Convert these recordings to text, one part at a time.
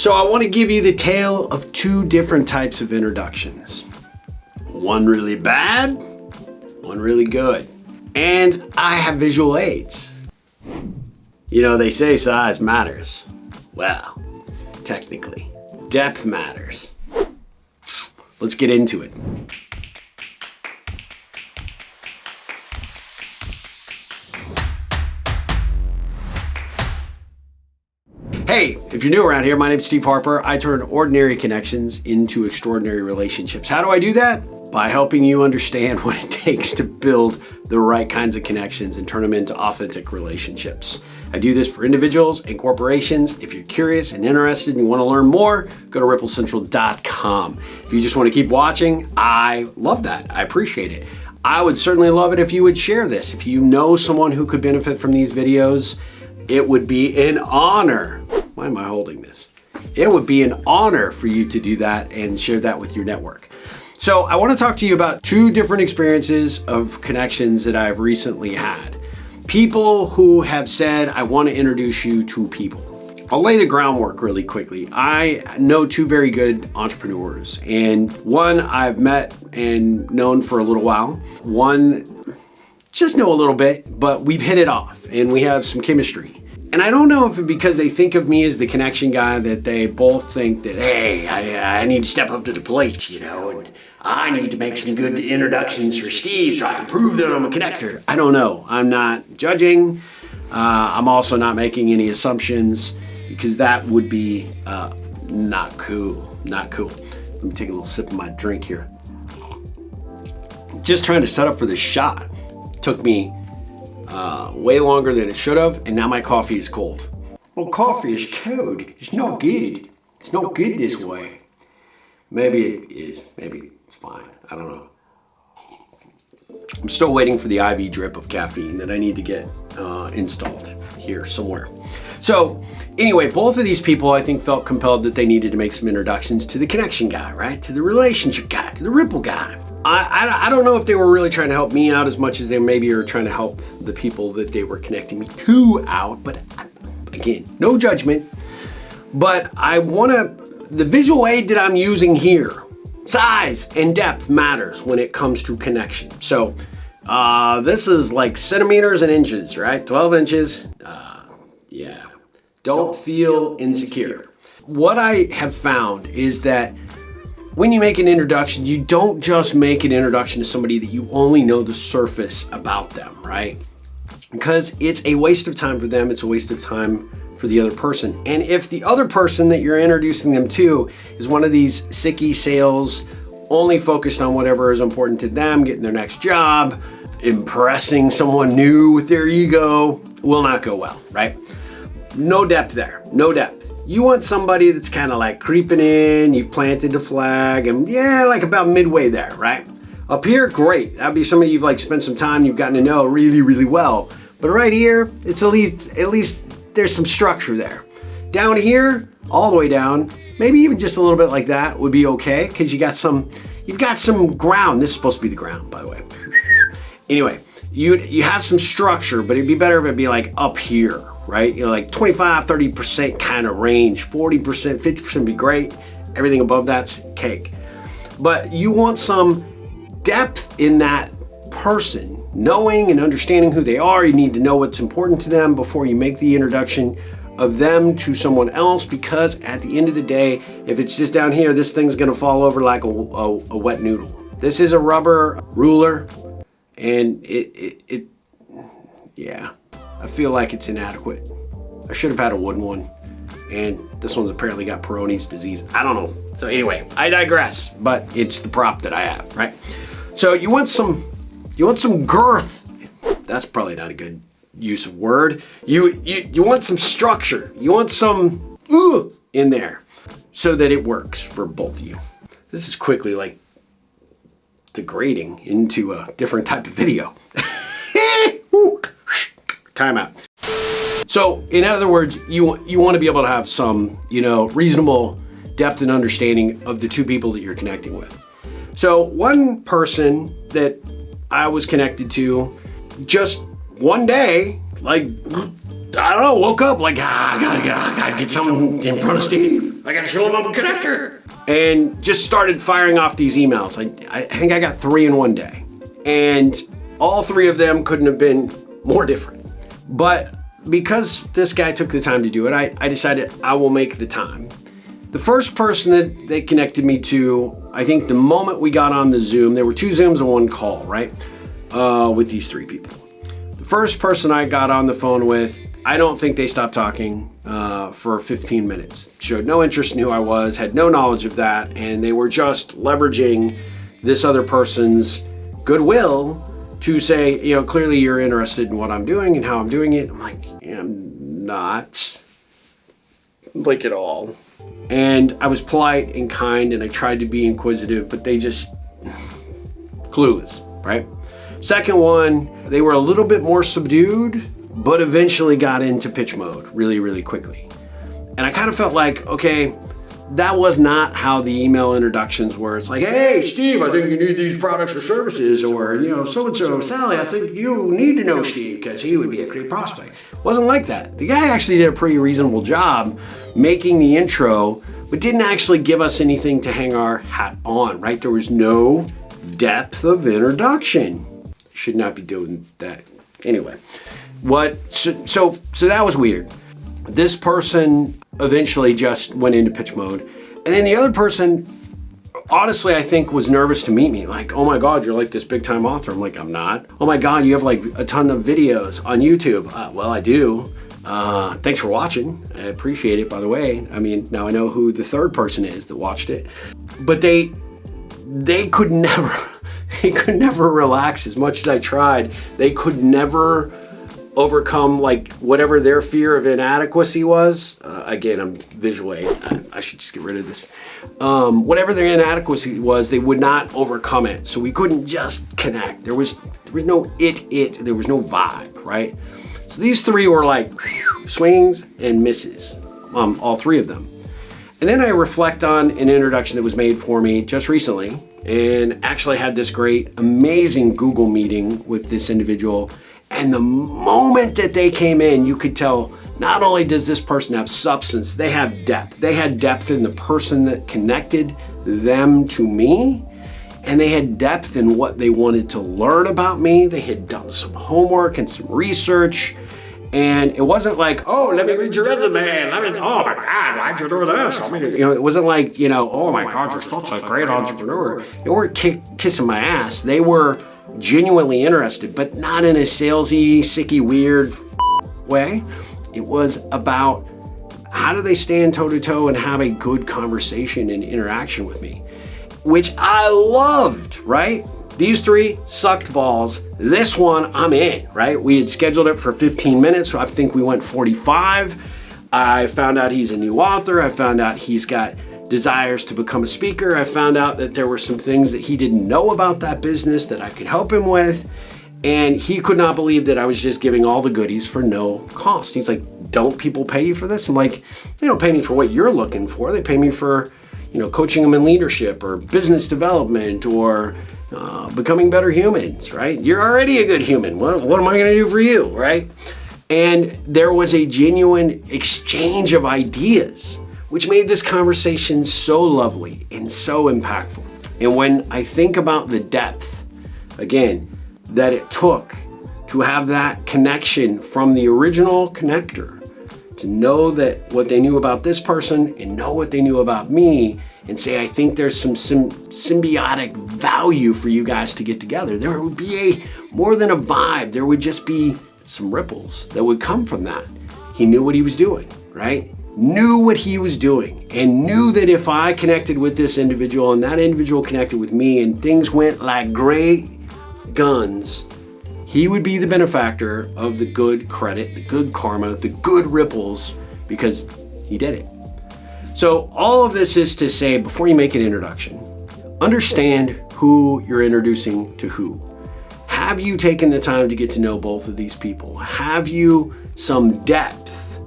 So I want to give you the tale of two different types of introductions. One really bad, one really good. And I have visual aids. You know, they say size matters. Well, technically, depth matters. Let's get into it. Hey, if you're new around here, my name's Steve Harper. I turn ordinary connections into extraordinary relationships. How do I do that? By helping you understand what it takes to build the right kinds of connections and turn them into authentic relationships. I do this for individuals and corporations. If you're curious and interested and you want to learn more, go to ripplecentral.com. If you just want to keep watching, I love that. I appreciate it. I would certainly love it if you would share this. If you know someone who could benefit from these videos, it would be an honor. Why am I holding this? It would be an honor for you to do that and share that with your network. So I want to talk to you about two different experiences of connections that I've recently had. People who have said, I want to introduce you to people. I'll lay the groundwork really quickly. I know two very good entrepreneurs, and one I've met and known for a little while. One just know a little bit, but we've hit it off and we have some chemistry. And I don't know if it's because they think of me as the connection guy that they both think that, hey, I need to step up to the plate, you know, and I need to make some good introductions for Steve so I can prove that I'm a connector. I don't know. I'm not judging. I'm also not making any assumptions because that would be not cool. Not cool. Let me take a little sip of my drink here. Just trying to set up for this shot. Took me way longer than it should have, and now my coffee is cold. Well, coffee is cold. It's not good. It's not good this way. Maybe it is. Maybe it's fine. I don't know. I'm still waiting for the IV drip of caffeine that I need to get installed here somewhere. So anyway, both of these people I think felt compelled that they needed to make some introductions to the connection guy, right? To the relationship guy, to the ripple guy. I don't know if they were really trying to help me out as much as they maybe were trying to help the people that they were connecting me to out. But again, no judgment. But the visual aid that I'm using here, size and depth matters when it comes to connection. So this is like centimeters and inches, right? 12 inches. Yeah. Don't feel insecure. What I have found is that when you make an introduction, you don't just make an introduction to somebody that you only know the surface about them, right? Because it's a waste of time for them. It's a waste of time for the other person. And if the other person that you're introducing them to is one of these sicky sales, only focused on whatever is important to them, getting their next job, impressing someone new with their ego, will not go well, right? No depth there, no depth. You want somebody that's kind of like creeping in, you've planted the flag, and yeah, like about midway there, right? Up here, great. That'd be somebody you've like spent some time, you've gotten to know really, really well. But right here, it's at least there's some structure there. Down here, all the way down, maybe even just a little bit like that would be okay, because you've got some ground. This is supposed to be the ground, by the way. Anyway, you have some structure, but it'd be better if it'd be like up here, right? You know, like 25, 30% kind of range, 40%, 50% would be great. Everything above that's cake. But you want some depth in that person, knowing and understanding who they are. You need to know what's important to them before you make the introduction of them to someone else, because at the end of the day, if it's just down here, this thing's gonna fall over like a wet noodle. This is a rubber ruler, and yeah, I feel like it's inadequate. I should have had a wooden one, and this one's apparently got Peyronie's disease. I don't know. So anyway, I digress, but it's the prop that I have, right? So you want some girth. That's probably not a good use of word. You want some structure. You want some in there so that it works for both of you. This is quickly like degrading into a different type of video. Time out. So in other words, you want to be able to have some, reasonable depth and understanding of the two people that you're connecting with. So one person that I was connected to just one day, like I don't know, woke up like, I gotta get something in front of Steve. I gotta show him I'm a connector. And just started firing off these emails. I think I got 3 in one day. And all 3 of them couldn't have been more different. But because this guy took the time to do it, I decided I will make the time. The first person that they connected me to, I think the moment we got on the Zoom, there were 2 Zooms and 1 call, right? With these 3 people. The first person I got on the phone with, I don't think they stopped talking for 15 minutes. Showed no interest in who I was, had no knowledge of that, and they were just leveraging this other person's goodwill to say, clearly you're interested in what I'm doing and how I'm doing it. I'm like, yeah, I'm not, like, at all. And I was polite and kind, and I tried to be inquisitive, but they just clueless, right? Second one, they were a little bit more subdued, but eventually got into pitch mode really, really quickly. And I kind of felt like, okay, that was not how the email introductions were. It's like, hey, Steve, I think you need these products or services, or, so-and-so, Sally, I think you need to know Steve because he would be a great prospect. It wasn't like that. The guy actually did a pretty reasonable job making the intro, but didn't actually give us anything to hang our hat on, right? There was no depth of introduction. Should not be doing that. Anyway, so that was weird. This person eventually just went into pitch mode. And then the other person, honestly, I think was nervous to meet me. Like, oh my God, you're like this big time author. I'm like, I'm not. Oh my God, you have like a ton of videos on YouTube. Well, I do. Thanks for watching. I appreciate it, by the way. I mean, now I know who the third person is that watched it. But they could never relax as much as I tried. They could never overcome like whatever their fear of inadequacy was. Again, I'm visual aid. I should just get rid of this. Whatever their inadequacy was, they would not overcome it. So we couldn't just connect. There was no there was no vibe, right? So these 3 were like swings and misses, all 3 of them. And then I reflect on an introduction that was made for me just recently, and actually had this great, amazing Google meeting with this individual. And the moment that they came in, you could tell not only does this person have substance, they have depth. They had depth in the person that connected them to me, and they had depth in what they wanted to learn about me. They had done some homework and some research. And it wasn't like, oh, let me read your resume. Oh my God, why'd you do this? It wasn't like, oh my God, you're such a great entrepreneur. They weren't kissing my ass. They were genuinely interested, but not in a salesy, sicky, weird way. It was about how do they stand toe to toe and have a good conversation and interaction with me, which I loved, right? These 3 sucked balls. This one, I'm in, right? We had scheduled it for 15 minutes, so I think we went 45. I found out he's a new author. I found out he's got desires to become a speaker. I found out that there were some things that he didn't know about that business that I could help him with. And he could not believe that I was just giving all the goodies for no cost. He's like, don't people pay you for this? I'm like, they don't pay me for what you're looking for. They pay me for, coaching them in leadership or business development or becoming better humans, right? You're already a good human. What am I going to do for you, right? And there was a genuine exchange of ideas, which made this conversation so lovely and so impactful. And when I think about the depth, again, that it took to have that connection from the original connector, to know that what they knew about this person and know what they knew about me, and say, I think there's some symbiotic value for you guys to get together. There would be more than a vibe. There would just be some ripples that would come from that. He knew what he was doing, right? Knew what he was doing, and knew that if I connected with this individual and that individual connected with me and things went like great guns, he would be the benefactor of the good credit, the good karma, the good ripples, because he did it. So all of this is to say, before you make an introduction, understand who you're introducing to who. Have you taken the time to get to know both of these people? Have you some depth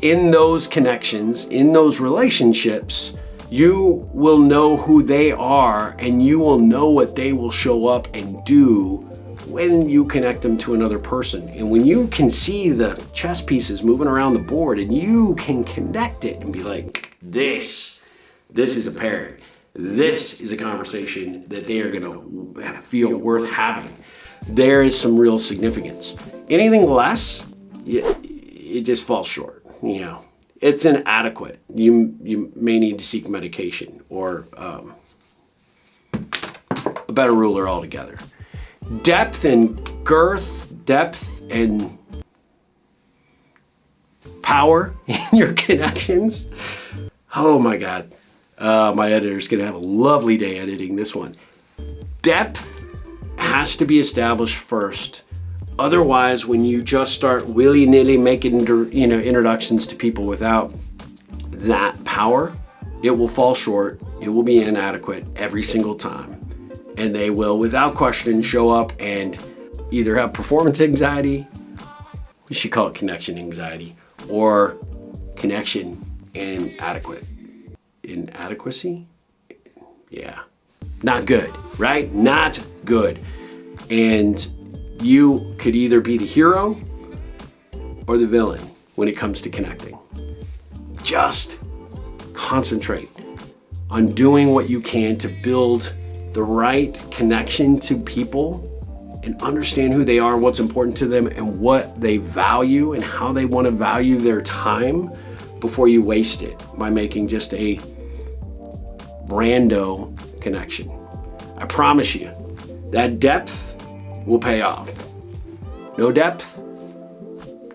in those connections, in those relationships? You will know who they are, and you will know what they will show up and do when you connect them to another person. And when you can see the chess pieces moving around the board and you can connect it and be like, this is a pairing. This is a conversation that they are gonna feel worth having. There is some real significance. Anything less, it just falls short, you know. It's inadequate. You may need to seek medication or a better ruler altogether. Depth and girth, depth and power in your connections. Oh my God. My editor's gonna have a lovely day editing this one. Depth has to be established first. Otherwise, when you just start willy-nilly making, you know, introductions to people without that power, it will fall short. It will be inadequate every single time. And they will, without question, show up and either have performance anxiety, we should call it connection anxiety, or connection inadequacy? Yeah, not good, right? Not good. And you could either be the hero or the villain when it comes to connecting. Just concentrate on doing what you can to build the right connection to people and understand who they are, what's important to them, and what they value and how they want to value their time before you waste it by making just a rando connection. I promise you, that depth will pay off. No depth,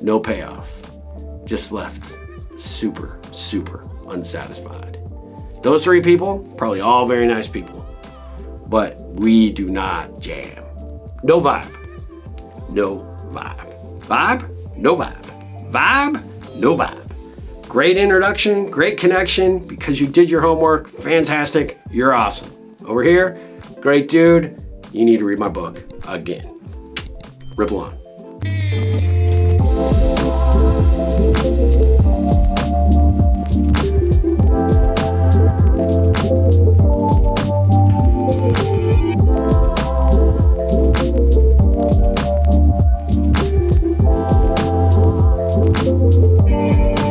no payoff. Just left super, super unsatisfied. Those three people, probably all very nice people, but we do not jam. No vibe. No vibe. Vibe? No vibe. Vibe? No vibe. Great introduction, great connection, because you did your homework, fantastic, you're awesome. Over here, great dude, you need to read my book again. Ripple on.